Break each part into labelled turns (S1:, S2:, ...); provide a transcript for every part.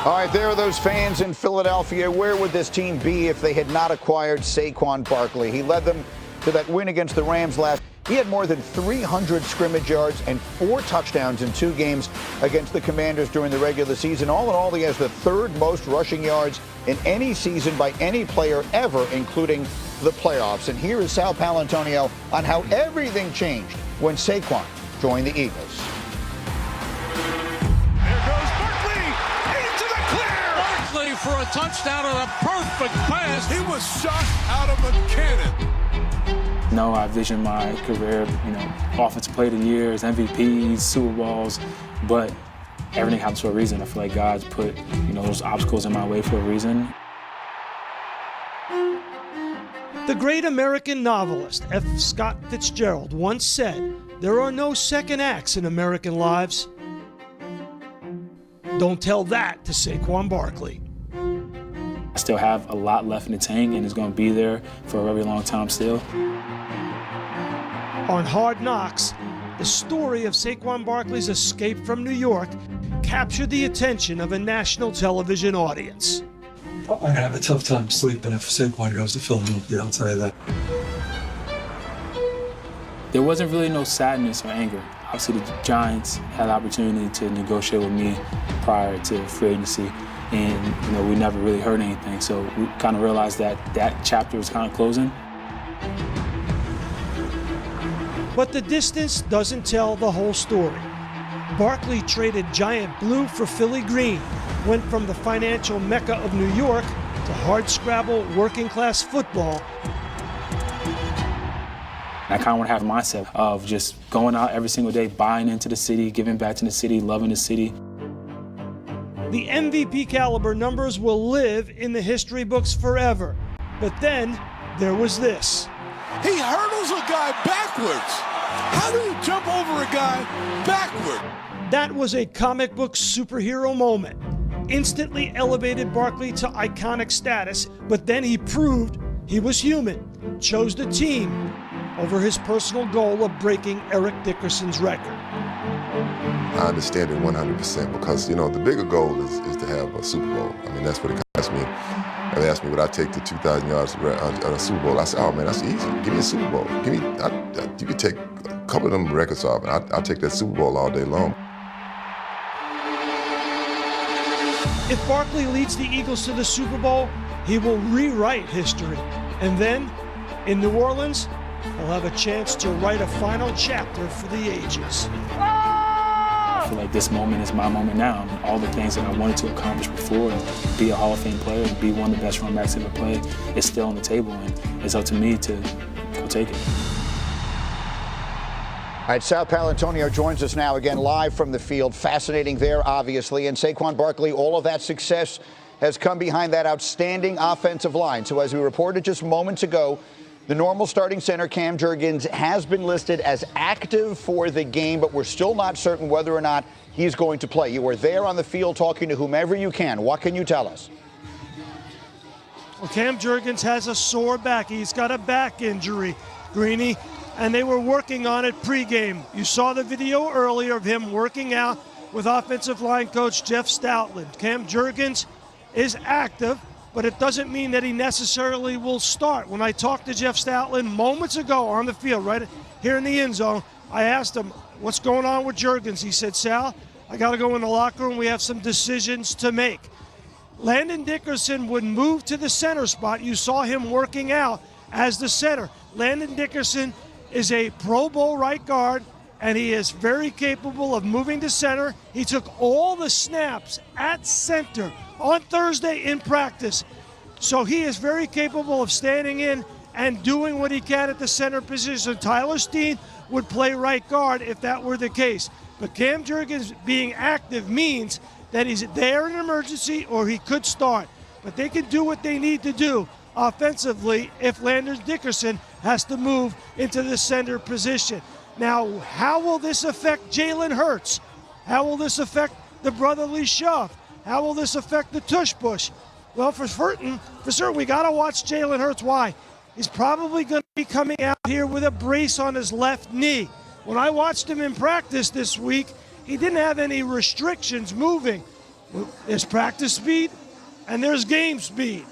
S1: All right, there are those fans in Philadelphia. Where would this team be if they had not acquired Saquon Barkley? He led them to that win against the Rams last. He had more than 300 scrimmage yards and 4 touchdowns in 2 games against the Commanders during the regular season. All in all, he has the 3rd most rushing yards in any season by any player ever, including the playoffs. And here is Sal Paolantonio on how everything changed when Saquon joined the Eagles.
S2: For a touchdown and a perfect pass.
S3: He was shot out of a cannon.
S4: No, I vision my career, offensive player of the years, MVPs, Super Bowls, but everything happens for a reason. I feel like God's put, those obstacles in my way for a reason.
S5: The great American novelist F. Scott Fitzgerald once said, "There are no second acts in American lives." Don't tell that to Saquon Barkley.
S4: I still have a lot left in the tank, and it's going to be there for a very long time still.
S5: On Hard Knocks, the story of Saquon Barkley's escape from New York captured the attention of a national television audience.
S6: I'm going to have a tough time sleeping if Saquon goes to Philadelphia, I'll tell you that.
S4: There wasn't really no sadness or anger. Obviously, the Giants had the opportunity to negotiate with me prior to free agency, and we never really heard anything. So we kind of realized that chapter was kind of closing.
S5: But the distance doesn't tell the whole story. Barkley traded Giant Blue for Philly Green, went from the financial mecca of New York to hard-scrabble working-class football.
S4: I kind of want to have a mindset of just going out every single day, buying into the city, giving back to the city, loving the city.
S5: The MVP caliber numbers will live in the history books forever. But then there was this.
S3: He hurdles a guy backwards. How do you jump over a guy backward?
S5: That was a comic book superhero moment. Instantly elevated Barkley to iconic status, but then he proved he was human, chose the team over his personal goal of breaking Eric Dickerson's record.
S7: I understand it 100% because, the bigger goal is to have a Super Bowl. I mean, that's what it cost me. They asked me, would I take the 2,000 yards at a Super Bowl? I said, oh, man, that's easy. Give me a Super Bowl. You could take a couple of them records off, and I'll take that Super Bowl all day long.
S5: If Barkley leads the Eagles to the Super Bowl, he will rewrite history. And then, in New Orleans, he'll have a chance to write a final chapter for the ages.
S4: I feel like this moment is my moment now. And all the things that I wanted to accomplish before, and be a Hall of Fame player, and be one of the best running backs ever played, is still on the table, and it's up to me to go take it.
S1: All right, Sal Paolantonio joins us now again live from the field. Fascinating there, obviously. And Saquon Barkley, all of that success has come behind that outstanding offensive line. So as we reported just moments ago, the normal starting center, Cam Jurgens, has been listed as active for the game, but we're still not certain whether or not he's going to play. You were there on the field talking to whomever you can. What can you tell us?
S5: Well, Cam Jurgens has a sore back. He's got a back injury, Greeny, and they were working on it pregame. You saw the video earlier of him working out with offensive line coach Jeff Stoutland. Cam Jurgens is active, but it doesn't mean that he necessarily will start. When I talked to Jeff Stoutland moments ago on the field, right here in the end zone, I asked him, what's going on with Jurgens? He said, Sal, I got to go in the locker room. We have some decisions to make. Landon Dickerson would move to the center spot. You saw him working out as the center. Landon Dickerson is a Pro Bowl right guard, and he is very capable of moving to center. He took all the snaps at center on Thursday in practice. So he is very capable of standing in and doing what he can at the center position. Tyler Steen would play right guard if that were the case. But Cam Jurgens being active means that he's there in an emergency or he could start. But they can do what they need to do offensively if Landon Dickerson has to move into the center position. Now, how will this affect Jalen Hurts? How will this affect the brotherly shove? How will this affect the tush push? Well, for certain, we got to watch Jalen Hurts. Why? He's probably going to be coming out here with a brace on his left knee. When I watched him in practice this week, he didn't have any restrictions moving. There's practice speed and there's game speed.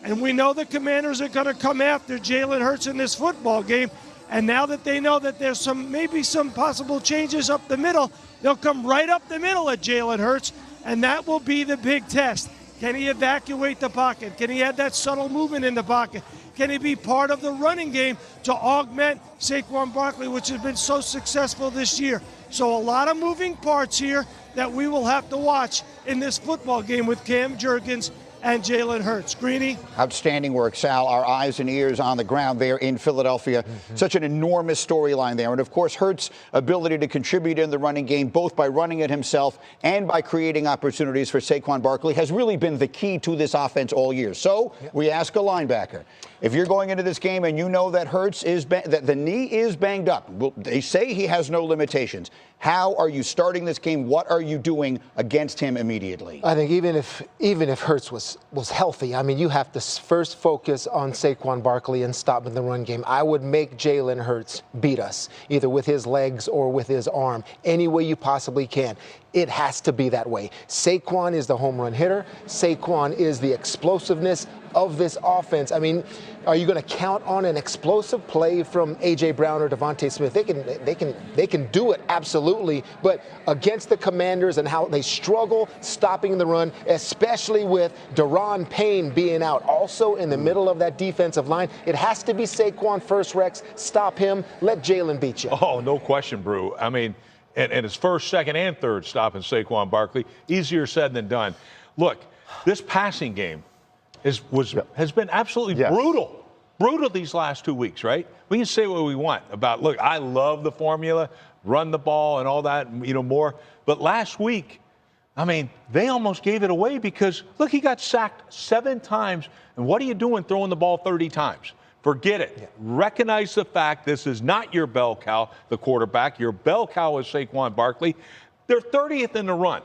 S5: And we know the Commanders are going to come after Jalen Hurts in this football game. And now that they know that there's maybe some possible changes up the middle, they'll come right up the middle at Jalen Hurts, and that will be the big test. Can he evacuate the pocket? Can he have that subtle movement in the pocket? Can he be part of the running game to augment Saquon Barkley, which has been so successful this year? So a lot of moving parts here that we will have to watch in this football game with Cam Jurgens and Jalen Hurts. Greeny?
S1: Outstanding work, Sal. Our eyes and ears on the ground there in Philadelphia. Such an enormous storyline there. And, of course, Hurts' ability to contribute in the running game, both by running it himself and by creating opportunities for Saquon Barkley, has really been the key to this offense all year. So we ask a linebacker, if you're going into this game and you know that Hurts is that the knee is banged up, they say he has no limitations. How are you starting this game? What are you doing against him immediately?
S8: I think even if Hurts was healthy, I mean, you have to first focus on Saquon Barkley and stop in the run game. I would make Jalen Hurts beat us, either with his legs or with his arm, any way you possibly can. It has to be that way. Saquon is the home run hitter. Saquon is the explosiveness of this offense. I mean, are you going to count on an explosive play from A.J. Brown or Devontae Smith? They can do it, absolutely. But against the Commanders and how they struggle stopping the run, especially with Daron Payne being out also in the middle of that defensive line, it has to be Saquon first, Rex. Stop him. Let Jalen beat you.
S9: Oh, no question, Brew. I mean, and his first, second, and third stopping Saquon Barkley, easier said than done. Look, this passing game has been absolutely brutal these last 2 weeks, right? We can say what we want about, look, I love the formula, run the ball and all that, more. But last week, I mean, they almost gave it away because, look, he got sacked 7 times. And what are you doing throwing the ball 30 times? Forget it. Yeah. Recognize the fact this is not your bell cow, the quarterback. Your bell cow is Saquon Barkley. They're 30th in the run.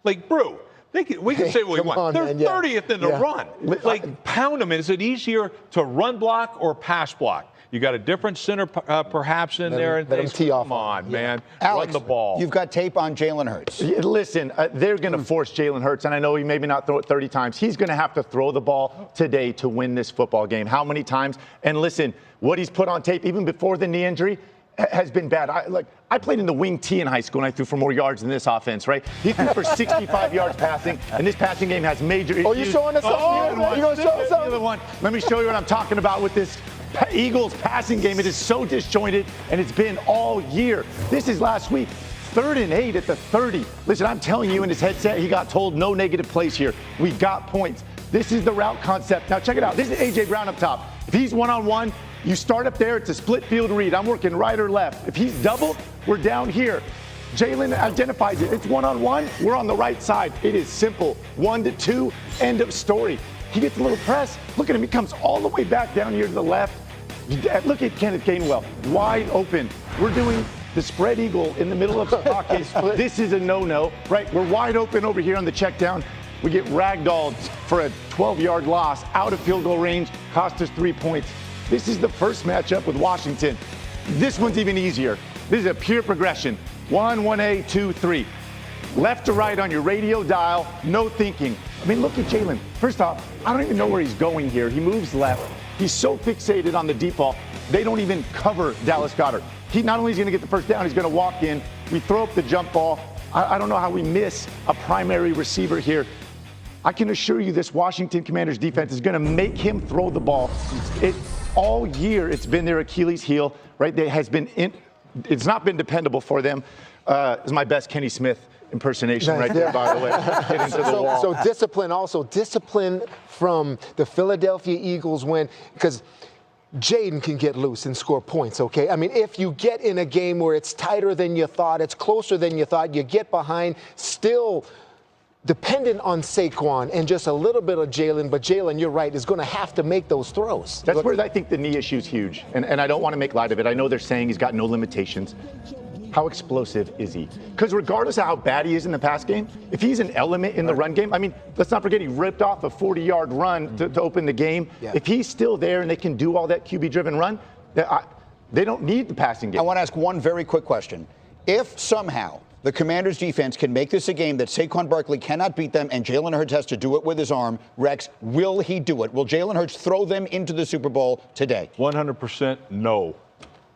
S9: Like, Brew, we can say what we want. They're 30th in the run. Like, pound them. Is it easier to run block or pass block? You got a different center perhaps in there. Come on, man.
S1: Alex,
S9: run the ball.
S1: You've got tape on Jalen Hurts.
S10: Listen, they're going to force Jalen Hurts, and I know he maybe not throw it 30 times. He's going to have to throw the ball today to win this football game. How many times? And listen, what he's put on tape, even before the knee injury, has been bad. I played in the wing T in high school, and I threw for more yards than this offense, right? He threw for 65 yards passing, and this passing game has major issues.
S8: Oh, you showing us something? You going to show us something?
S10: Let me show you what I'm talking about with this Eagles passing game. It is so disjointed, and it's been all year. This is last week. 3rd and 8 at the 30. Listen, I'm telling you, in his headset, he got told no negative plays here. We got points. This is the route concept. Now, check it out. This is A.J. Brown up top. If he's one-on-one, you start up there. It's a split field read. I'm working right or left. If he's doubled, we're down here. Jalen identifies it. It's one-on-one. We're on the right side. It is simple. 1 to 2, end of story. He gets a little press. Look at him. He comes all the way back down here to the left. Look at Kenneth Gainwell, wide open. We're doing the spread eagle in the middle of the pocket. This is a no-no, right? We're wide open over here on the check down. We get ragdolled for a 12-yard loss out of field goal range, cost us 3 points. This is the first matchup with Washington. This one's even easier. This is a pure progression. 1, 1A, 2, 3. Left to right on your radio dial, no thinking. I mean, look at Jalen. First off, I don't even know where he's going here. He moves left. He's so fixated on the deep ball, they don't even cover Dallas Goedert. He not only is going to get the first down, he's going to walk in. We throw up the jump ball. I don't know how we miss a primary receiver here. I can assure you this Washington Commanders defense is going to make him throw the ball. All year, it's been their Achilles heel, right? It's not been dependable for them. It's my best Kenny Smith impersonation right there, by the way. Get into the wall.
S8: So discipline from the Philadelphia Eagles because Jaden can get loose and score points, okay? I mean, if you get in a game where it's tighter than you thought, it's closer than you thought, you get behind, still dependent on Saquon and just a little bit of Jalen, but Jalen, you're right, is going to have to make those throws.
S10: That's where I think the knee issue is huge, and I don't want to make light of it. I know they're saying he's got no limitations. How explosive is he? Because regardless of how bad he is in the pass game, if he's an element in the run game, I mean, let's not forget he ripped off a 40-yard run to open the game. Yeah. If he's still there and they can do all that QB-driven run, they don't need the passing game.
S1: I want to ask one very quick question. If somehow the Commanders defense can make this a game that Saquon Barkley cannot beat them and Jalen Hurts has to do it with his arm, Rex, will he do it? Will Jalen Hurts throw them into the Super Bowl today?
S9: 100% no.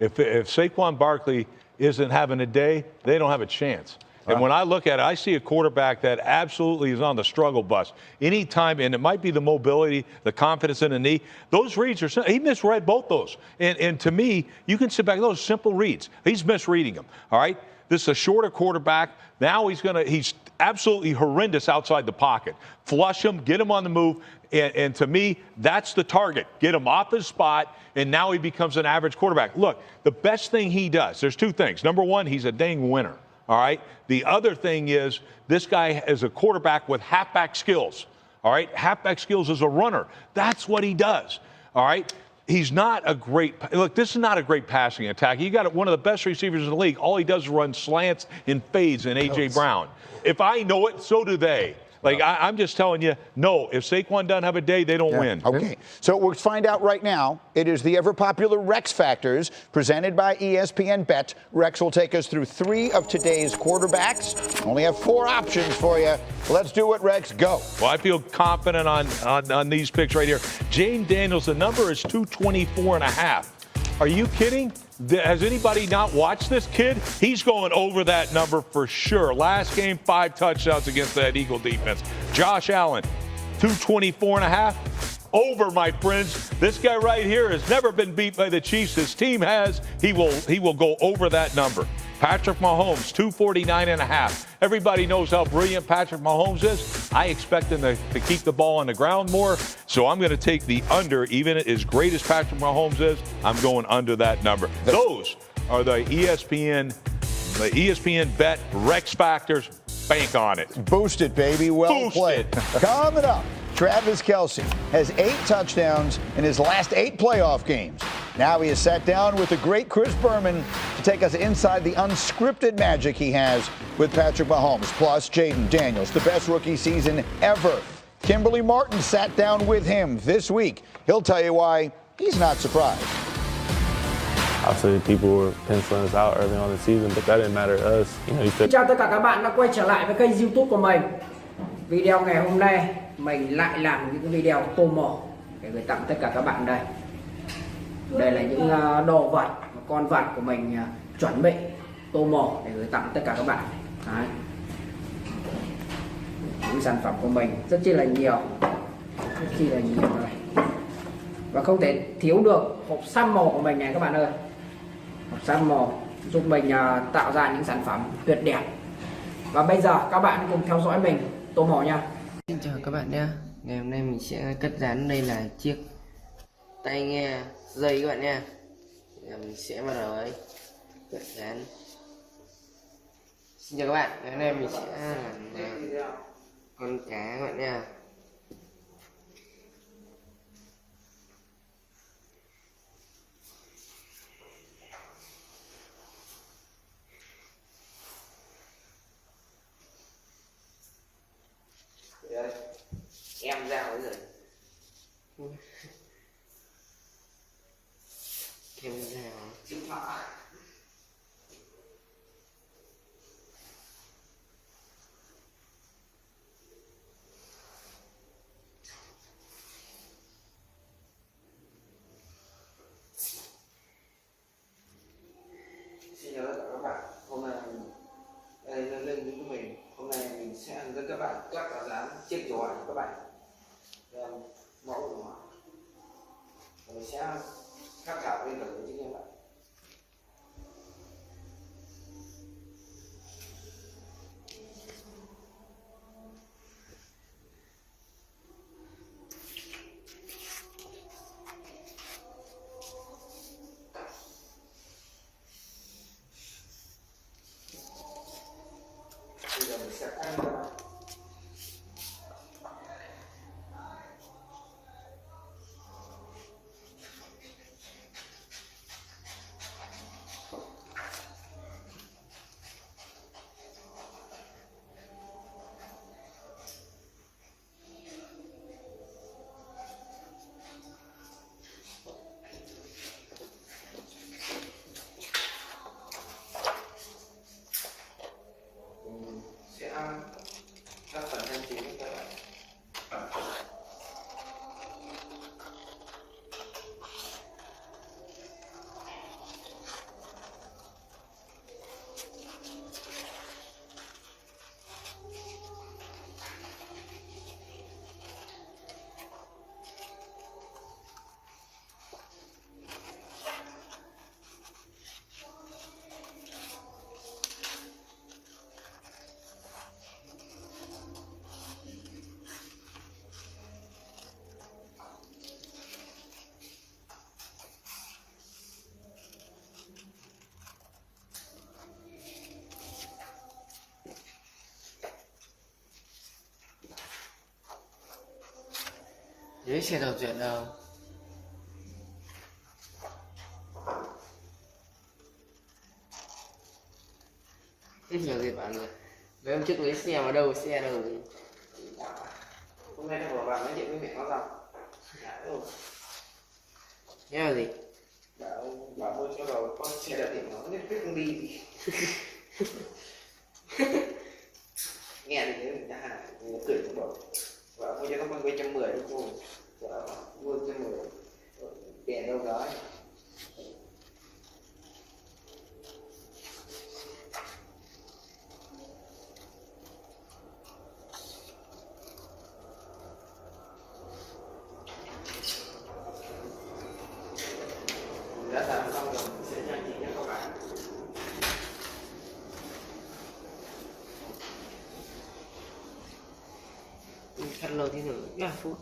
S9: If Saquon Barkley isn't having a day, they don't have a chance. And when I look at it, I see a quarterback that absolutely is on the struggle bus. Anytime, and it might be the mobility, the confidence in the knee. Those reads are, he misread both those. And to me, you can sit back, those simple reads. He's misreading them, all right? This is a shorter quarterback. Now he's absolutely horrendous outside the pocket. Flush him, get him on the move. And to me, that's the target. Get him off his spot, and now he becomes an average quarterback. Look, the best thing he does, there's two things. Number one, he's a dang winner. All right. The other thing is this guy is a quarterback with halfback skills. All right. Halfback skills as a runner. That's what he does. All right. He's not a great look. This is not a great passing attack. You got one of the best receivers in the league. All he does is run slants and fades in A.J. Brown. If I know it, so do they. Like, I'm just telling you, no, if Saquon doesn't have a day, they don't win.
S1: Okay, so we'll find out right now. It is the ever-popular Rex Factors presented by ESPN Bet. Rex will take us through 3 of today's quarterbacks. Only have 4 options for you. Let's do it, Rex. Go.
S9: Well, I feel confident on these picks right here. Jane Daniels, the number is 224.5. Are you kidding? Has anybody not watched this kid? He's going over that number for sure. Last game, 5 touchdowns against that Eagle defense. Josh Allen, 224.5. Over, my friends. This guy right here has never been beat by the Chiefs. His team has. He will go over that number. Patrick Mahomes, 249.5. Everybody knows how brilliant Patrick Mahomes is. I expect him to keep the ball on the ground more, so I'm going to take the under. Even as great as Patrick Mahomes is, I'm going under that number. Those are the ESPN Bet Rex Factors. Bank on it.
S1: Boost it, baby. Well played. Coming up, Travis Kelce has 8 touchdowns in his last 8 playoff games. Now he has sat down with the great Chris Berman to take us inside the unscripted magic he has with Patrick Mahomes. Plus, Jaden Daniels, the best rookie season ever. Kimberly Martin sat down with him this week. He'll tell you why he's not surprised.
S11: Obviously, people were penciling us out early on the season, but that didn't matter to us.
S12: Chào tất cả các bạn đã quay trở lại với kênh YouTube của mình. Video ngày hôm nay mình lại làm những video tô mổ để gửi tặng tất cả các bạn đây. Đây là những đồ vật, con vật của mình chuẩn bị tô mổ để gửi tặng tất cả các bạn. Đấy. Những sản phẩm của mình rất chi là nhiều đây. Và không thể thiếu được hộp xăm màu của mình này các bạn ơi. Hộp xăm màu giúp mình tạo ra những sản phẩm tuyệt đẹp. Và bây giờ các bạn cùng theo dõi mình tô mổ nha.
S13: Xin chào các bạn nhé. Ngày hôm nay mình sẽ cất dán, đây là chiếc tai nghe dây các bạn nha. Mình sẽ bắt đầu ấy cất dán. Xin chào các bạn, ngày hôm nay mình sẽ làm con cá các bạn nha. Em ra rồi. Em ra điện thoại. Xin chào tất cả các bạn. Hôm nay đây là link của mình. Hôm nay mình sẽ hướng dẫn các bạn cắt và dán chiếc điều hòa của các bạn. Đây mẫu điều hòa. Mình sẽ khắc thảo lên được với các bạn. Bây giờ mình sẽ cắt các bạn. Dưới xe đầu chuyện đâu. Ít nhiều gì bạn rồi. Mấy hôm trước lấy xe mà đâu, xe đâu. Hôm nay nó bảo bạn nói chuyện với mẹ nó rằng nghe là gì? Bảo mua cho rồi con xe đạp điện nó nhất quyết không đi. Nghe thì thế đã hả, cười cũng bảo mua cho nó con quay 110 đúng không? Mua 110 tiền đâu đó. Đã làm xong rồi mình sẽ cho anh chị cho các bạn. Khăn lâu thì thử 3 phút.